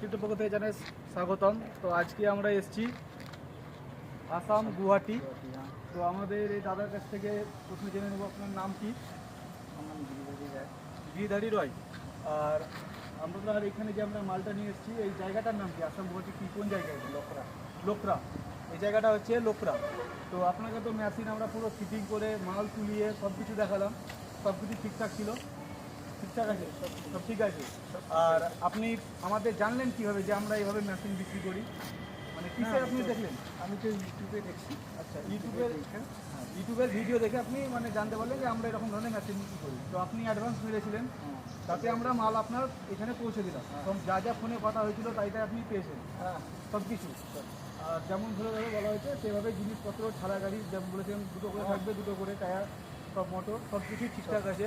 স্ক্রিপ্টের পক্ষ থেকে জানাই স্বাগতম। তো আজকে আমরা এসেছি আসাম গুয়াহাটি। তো আমাদের এই দাদার কাছ থেকে প্রথমে জেনে নেব আপনার নাম কি? আমার নাম গিরিধারী রায়। গিরিধারী রয়। আর আমরা এখানে যে আমরা মালটা নিয়ে এসেছি এই জায়গাটার নাম কি? আসাম গুয়াহাটি কি কোন জায়গায়? লোকরা। লোকরা। এই জায়গাটা হচ্ছে লোকরা। তো আপনাকে তো মেশিন আমরা পুরো ফিটিং করে মাল তুলিয়ে সব কিছু দেখালাম, সব কিছু ঠিকঠাক ছিল? ঠিকঠাক আছে, সব ঠিক আছে। আর আপনি আমাদের জানলেন কীভাবে যে আমরা এইভাবে মেশিন বিক্রি করি, মানে কিসে আপনি দেখলেন? আমি তো ইউটিউবে দেখছি। আচ্ছা, ইউটিউবের ভিডিও দেখে আপনি মানে জানতে পারলেন যে আমরা এরকম ধরনের মেশিন বিক্রি করি। তো আপনি অ্যাডভান্স মেরেছিলেন, তাতে আমরা মাল আপনার এখানে পৌঁছে দিলাম। এবং যা যা ফোনে কথা হয়েছিল তাই আপনি পেয়েছেন সব কিছু। আর যেমন ধরে বলা হয়েছে সেভাবে জিনিসপত্র ঠাড়া গাড়ি যেমন বলেছেন দুটো করে থাকবে, দুটো করে টায়ার, সব মোটর সব কিছুই ঠিকঠাক আছে।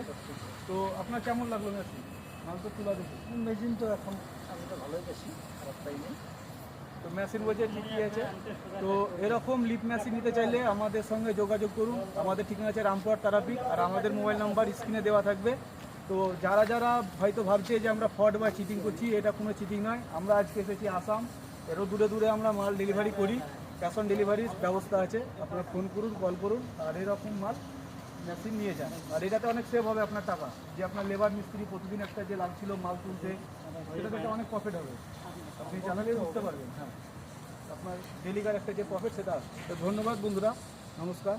তো আপনার কেমন লাগলো মেশিন? মাল তো তোলা দেখে মেশিন তো এখন আমি তো ভালোই পেয়েছি, খারাপ পাইনি। তো মেশিন বলছে ঠিকই আছে। তো এরকম লিপ মেশিন নিতে চাইলে আমাদের সঙ্গে যোগাযোগ করুন। আমাদের ঠিকানা আছে রামপুরহাট তারাপীঠ, আর আমাদের মোবাইল নাম্বার স্ক্রিনে দেওয়া থাকবে। তো যারা যারা হয়তো ভাবছে যে আমরা ফ্রড বা চিটিং করছি, এটা কোনো চিটিং নয়। আমরা আজকে এসেছি আসাম, এরও দূরে দূরে আমরা মাল ডেলিভারি করি, ক্যাশ অন ডেলিভারির ব্যবস্থা আছে। আপনারা ফোন করুন, কল করুন, আর এরকম মাল মেশিন নিয়ে যান। আর এটাতে অনেক সেভ হবে আপনার টাকা, যে আপনার লেবার মিস্ত্রি প্রতিদিন একটা যে লাগছিল মাল তুলতে, সেটাতে অনেক প্রফিট হবে। আপনি জানালে বুঝতে পারবেন। হ্যাঁ, আপনার ডেলিকার একটা যে প্রফিট সেটা। তো ধন্যবাদ বন্ধুরা, নমস্কার।